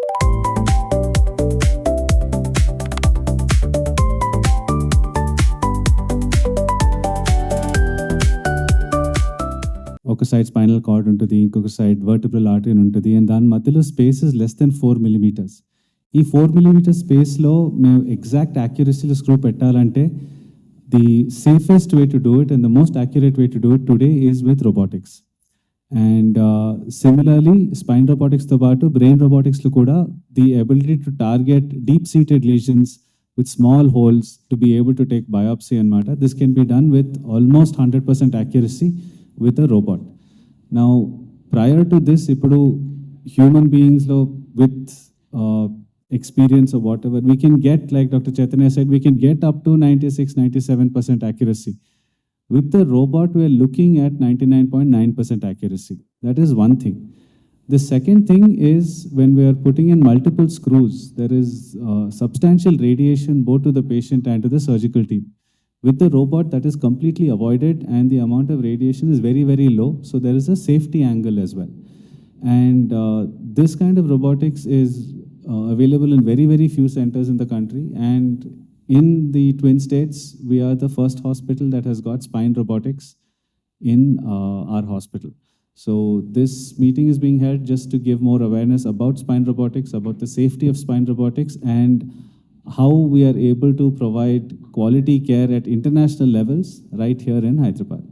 ఒక side spinal cord ఉంటుంది, ఇంకొక సైడ్ వర్టిబ్రల్ ఆర్టరీ ఉంటుంది, అండ్ దాని మధ్యలో space is less than 4 millimeters. ఈ 4 millimeter స్పేస్లో మేము ఎగ్జాక్ట్ యాక్యురసీలో స్క్రూ పెట్టాలంటే the safest way to do it and the most accurate way to do it today is with robotics. And similarly spine రోబోటిక్స్తో పాటు బ్రెయిన్ రోబోటిక్స్లో కూడా the ability to target deep seated lesions with small holes to be able to take biopsy and matter. This can be done with almost 100% accuracy with a robot. Now, prior to this, ipudu human beings lo with experience or whatever, we can get, like Dr. Chaitanya said, we can get up to 96-97% accuracy. With the robot, we are looking at 99.9% accuracy. That is one thing. The second thing is when we are putting in multiple screws, there is substantial radiation both to the patient and to the surgical team. With the robot, that is completely avoided and the amount of radiation is very, very low. So there is a safety angle as well. And this kind of robotics is available in very, very few centers in the country. And in the Twin States, we are the first hospital that has got spine robotics in our hospital. So this meeting is being held just to give more awareness about spine robotics, about the safety of spine robotics, and how we are able to provide quality care at international levels right here in Hyderabad.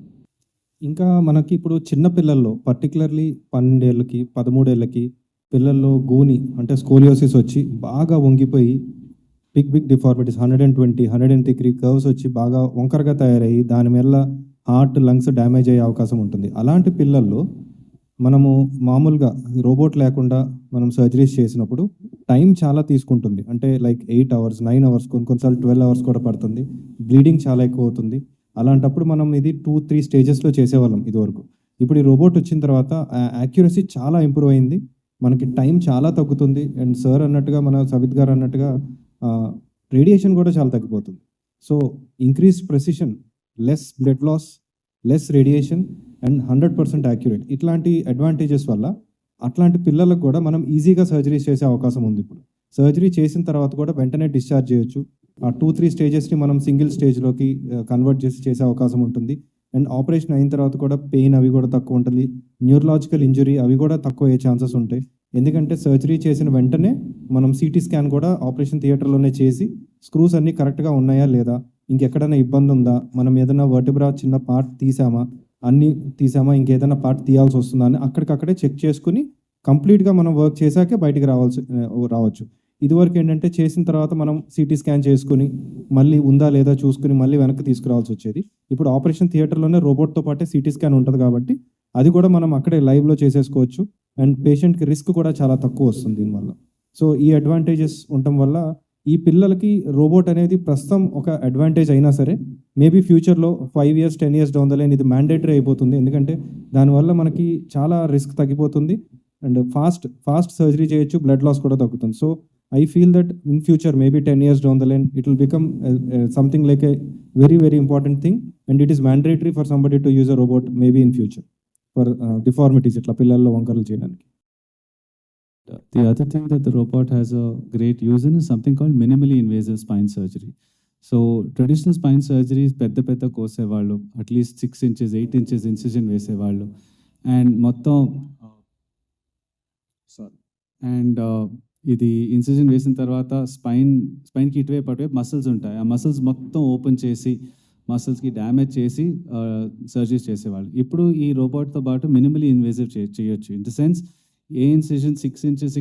ఇంకా మనకి ఇప్పుడు చిన్న పిల్లల్లో particularly 12 ఏళ్ళకి 13 ఏళ్ళకి పిల్లల్లో గూని అంటే scoliosis వచ్చి బాగా వంగిపోయి బిగ్ డిఫార్మిటీస్ 120-103 కర్వ్స్ వచ్చి బాగా వంకరగా తయారయ్యి దాని వల్ల హార్ట్ లంగ్స్ డ్యామేజ్ అయ్యే అవకాశం ఉంటుంది. అలాంటి పిల్లల్లో మనము మామూలుగా రోబోట్ లేకుండా మనం సర్జరీస్ చేసినప్పుడు టైం చాలా తీసుకుంటుంది. అంటే లైక్ 8 hours 9 hours కొన్నిసార్లు 12 hours కూడా పడుతుంది. బ్లీడింగ్ చాలా ఎక్కువ అవుతుంది. అలాంటప్పుడు మనం ఇది 2-3 స్టేజెస్లో చేసేవాళ్ళం ఇదివరకు. ఇప్పుడు ఈ రోబోట్ వచ్చిన తర్వాత యాక్యురసీ చాలా ఇంప్రూవ్ అయింది. మనకి టైం చాలా తగ్గుతుంది. అండ్ సార్ అన్నట్టుగా మన సవిత్ గారు అన్నట్టుగా రేడియేషన్ కూడా చాలా తగ్గిపోతుంది. So increase precision, less blood loss, less radiation and 100% accurate. ఇట్లాంటి అడ్వాంటేజెస్ వల్ల అట్లాంటి పిల్లలకు కూడా మనం ఈజీగా సర్జరీస్ చేసే అవకాశం ఉంది. ఇప్పుడు సర్జరీ చేసిన తర్వాత కూడా వెంటనే డిశ్చార్జ్ చేయొచ్చు. ఆ 2-3 స్టేజెస్ని మనం సింగిల్ స్టేజ్లోకి కన్వర్ట్ చేసే అవకాశం ఉంటుంది. అండ్ ఆపరేషన్ అయిన తర్వాత కూడా పెయిన్ అవి కూడా తక్కువ ఉంటుంది. న్యూరలాజికల్ ఇంజురీ అవి కూడా తక్కువ అయ్యే ఛాన్సెస్ ఉంటాయి. ఎందుకంటే సర్జరీ చేసిన వెంటనే మనం సిటీ స్కాన్ కూడా ఆపరేషన్ థియేటర్లోనే చేసి స్క్రూస్ అన్నీ కరెక్ట్గా ఉన్నాయా లేదా, ఇంకెక్కడైనా ఇబ్బంది ఉందా, మనం ఏదైనా వర్టిబ్రా చిన్న పార్ట్ తీసామా ఇంకేదైనా పార్ట్ తీయాల్సి వస్తుందా అని అక్కడికక్కడే చెక్ చేసుకుని కంప్లీట్గా మనం వర్క్ చేశాకే బయటికి రావచ్చు. ఇదివరకు ఏంటంటే చేసిన తర్వాత మనం సిటీ స్కాన్ చేసుకుని మళ్ళీ ఉందా లేదా చూసుకుని మళ్ళీ వెనక్కి తీసుకురావాల్సి వచ్చేది. ఇప్పుడు ఆపరేషన్ థియేటర్లోనే రోబోట్తో పాటే సిటీ స్కాన్ ఉంటుంది కాబట్టి అది కూడా మనం అక్కడే లైవ్లో చేసేసుకోవచ్చు. అండ్ పేషెంట్కి రిస్క్ కూడా చాలా తక్కువ వస్తుంది దీనివల్ల. సో ఈ అడ్వాంటేజెస్ ఉండటం వల్ల ఈ పిల్లలకి రోబోట్ అనేది ప్రస్తుతం ఒక అడ్వాంటేజ్ అయినా సరే మేబీ ఫ్యూచర్లో 5 years 10 years down the line ఇది మ్యాండేటరీ అయిపోతుంది. ఎందుకంటే దానివల్ల మనకి చాలా రిస్క్ తగ్గిపోతుంది అండ్ ఫాస్ట్ సర్జరీ చేయొచ్చు, బ్లడ్ లాస్ కూడా తగ్గుతుంది. So I feel that in future, maybe 10 years down the line, it will become something like a very, very important thing, and it is mandatory for somebody to use a robot maybe in future for deformities. Itla pillallo vankarlu cheyadaniki. The other thing that the robot has a great use in is something called minimally invasive spine surgery. So traditional spine surgeries పెద్ద కోసేవాళ్ళు, at least 6 inches 8 inches incision వేసేవాళ్ళు, and మొత్తం ఇది incision వేసిన తర్వాత స్పైన్కి ఇటువైపు muscles ఉంటాయి. ఆ muscles మొత్తం ఓపెన్ చేసి మసిల్స్కి డ్యామేజ్ చేసి సర్జరీస్ చేసేవాళ్ళు. ఇప్పుడు ఈ రోబోట్తో పాటు మినిమలీ ఇన్వేజివ్ చేయొచ్చు. In the sense a incision 6 inches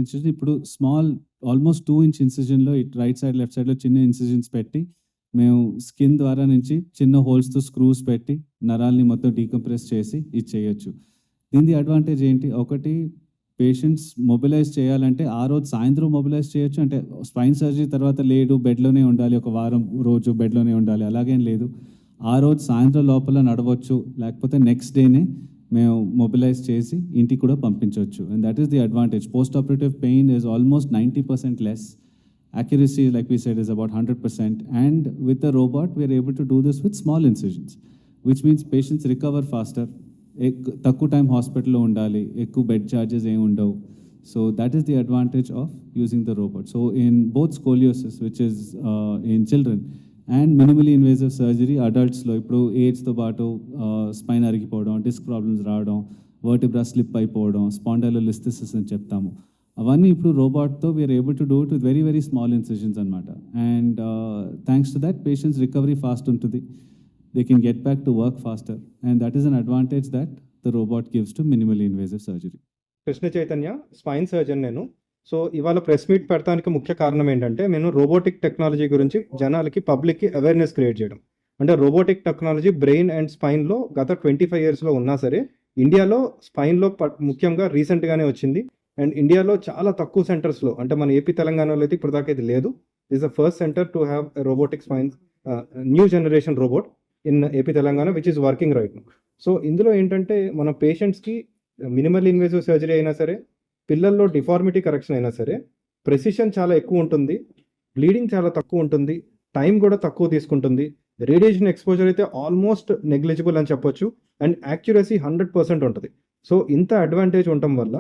incision ఇప్పుడు స్మాల్ ఆల్మోస్ట్ 2 inch ఇన్సిజన్లో రైట్ సైడ్ లెఫ్ట్ సైడ్లో చిన్న ఇన్సిజన్స్ పెట్టి మేము స్కిన్ ద్వారా నుంచి చిన్న హోల్స్తో స్క్రూస్ పెట్టి నరాల్ని మొత్తం డీకంప్రెస్ చేసి ఇది చేయొచ్చు. దీని అడ్వాంటేజ్ ఏంటి? ఒకటి, పేషెంట్స్ మొబిలైజ్ చేయాలంటే ఆ రోజు సాయంత్రం మొబిలైజ్ చేయొచ్చు. అంటే స్పైన్ సర్జరీ తర్వాత లేడు, బెడ్లోనే ఉండాలి, ఒక వారం రోజు బెడ్లోనే ఉండాలి అలాగేం లేదు. ఆ రోజు సాయంత్రం లోపల నడవచ్చు, లేకపోతే నెక్స్ట్ డేనే మేము మొబిలైజ్ చేసి ఇంటికి కూడా పంపించవచ్చు. And that is the advantage. Post operative pain is almost 90% less. Accuracy, like we said, is about 100%. And with the robot, we are able to do this with small incisions, which means patients recover faster. తక్కువ time హాస్పిటల్లో ఉండాలి, ఎక్కువ bed charges ఏమి ఉండవు. So that is the advantage of using the robot. So in both scoliosis, which is in children, and minimally invasive surgery, adults లో ఇప్పుడు ఏజ్తో పాటు స్పైన్ అరిగిపోవడం, డిస్క్ ప్రాబ్లమ్స్ రావడం, వర్టిబ్రా స్లిప్ అయిపోవడం, స్పాండైలోలిస్థెసిస్ అని చెప్తాము. అవన్నీ ఇప్పుడు రోబోట్తో we're able to do it with very very small incisions అనమాట. And thanks to that patients recovery fast ఉంటుంది. They can get back to work faster, and that is an advantage that the robot gives to minimally invasive surgery. Krishna Chaitanya, spine surgeon నేను. So ఇవాళ press meet పెడతానికి ముఖ్య కారణం ఏంటంటే నేను robotic technology గురించి జనాలకి, పబ్లిక్కి అవేర్నెస్ క్రియేట్ చేయడం. అంటే రోబోటిక్ టెక్నాలజీ బ్రెయిన్ అండ్ స్పైన్లో గత 25 yearsలో ఉన్నా సరే ఇండియాలో స్పైన్లో ముఖ్యంగా రీసెంట్గానే వచ్చింది. అండ్ ఇండియాలో చాలా తక్కువ సెంటర్స్లో, అంటే మన ఏపీ తెలంగాణలో అయితే ఇప్పుడు దాకా ఇది లేదు. This the first centre to have robotic spine, new generation robot in AP Telangana which is working right now. So ఇందులో ఏంటంటే మన పేషెంట్స్కి మినిమల్ ఇన్వేజివ్ సర్జరీ అయినా సరే, పిల్లల్లో డిఫార్మిటీ కరెక్షన్ అయినా సరే, ప్రెసిషన్ చాలా ఎక్కువ ఉంటుంది, బ్లీడింగ్ చాలా తక్కువ ఉంటుంది, టైం కూడా తక్కువ తీసుకుంటుంది, రేడియేషన్ ఎక్స్పోజర్ అయితే ఆల్మోస్ట్ నెగ్లిజిబుల్ అని చెప్పొచ్చు, అండ్ యాక్యురసీ 100% ఉంటుంది. సో ఇంత అడ్వాంటేజ్ ఉండటం వల్ల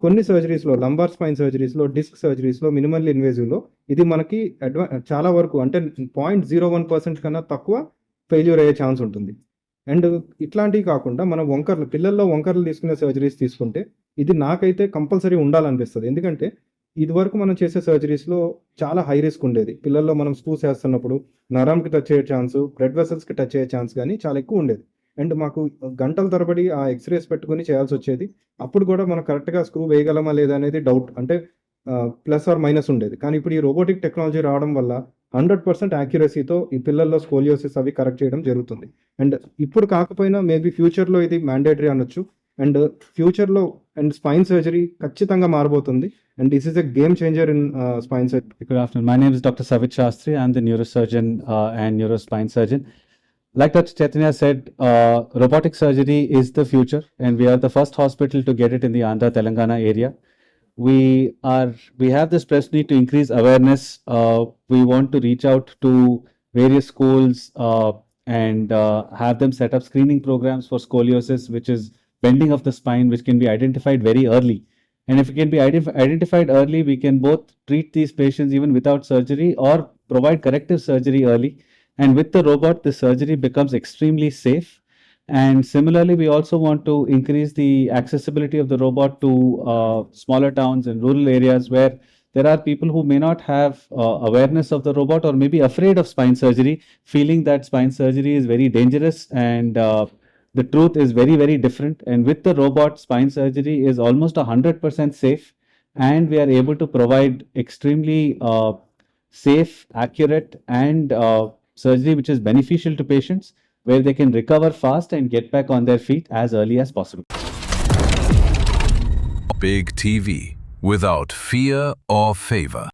కొన్ని సర్జరీస్లో, లంబార్ స్పైన్ సర్జరీస్లో, డిస్క్ సర్జరీస్లో, మినిమల్ ఇన్వేజివ్లో ఇది మనకి చాలా వరకు అంటే 0.01% కన్నా తక్కువ ఫెయిల్యూర్ అయ్యే ఛాన్స్ ఉంటుంది. అండ్ ఇట్లాంటివి కాకుండా మనం పిల్లల్లో వంకర్లు తీసుకునే సర్జరీస్ తీసుకుంటే ఇది నాకైతే కంపల్సరీ ఉండాలనిపిస్తుంది. ఎందుకంటే ఇదివరకు మనం చేసే సర్జరీస్లో చాలా హై రిస్క్ ఉండేది. పిల్లల్లో మనం స్క్రూస్ వేస్తున్నప్పుడు నరంకి టచ్ అయ్యే ఛాన్స్, బ్లడ్ వెసల్స్కి టచ్ అయ్యే ఛాన్స్ కానీ చాలా ఎక్కువ ఉండేది. అండ్ మాకు గంటల తరబడి ఆ ఎక్స్రేస్ పెట్టుకుని చేయాల్సి వచ్చేది. అప్పుడు కూడా మనం కరెక్ట్గా స్క్రూ వేయగలమా లేదా అనేది డౌట్, అంటే ప్లస్ ఆర్ మైనస్ ఉండేది. కానీ ఇప్పుడు ఈ రోబోటిక్ టెక్నాలజీ రావడం వల్ల 100% యాక్యురసీతో ఈ పిల్లల్లో స్కోలియోసిస్ అవి కరెక్ట్ చేయడం జరుగుతుంది. అండ్ ఇప్పుడు కాకపోయినా మేబీ ఫ్యూచర్లో ఇది మ్యాండేటరీ అనొచ్చు. అండ్ ఫ్యూచర్లో అండ్ స్పైన్ సర్జరీ ఖచ్చితంగా మారబోతుంది. And this is a game changer in spine surgery. Good afternoon. My name is Dr. Savit Shastri. I'm the neurosurgeon and neurospine surgeon. Like Dr. Chaitanya said, robotic surgery is the future, and we are the first hospital to get it in the Andhra Telangana area. We have this press need to increase awareness. We want to reach out to various schools and have them set up screening programs for scoliosis, which is bending of the spine, which can be identified very early. And if it can be identified early, we can both treat these patients even without surgery or provide corrective surgery early. And with the robot, the surgery becomes extremely safe. And similarly, we also want to increase the accessibility of the robot to smaller towns and rural areas where there are people who may not have awareness of the robot or may be afraid of spine surgery, feeling that spine surgery is very dangerous, and the truth is very, very different. And with the robot, spine surgery is almost 100% safe, and we are able to provide extremely safe, accurate, and surgery which is beneficial to patients, where they can recover fast and get back on their feet as early as possible. Big TV, without fear or favor.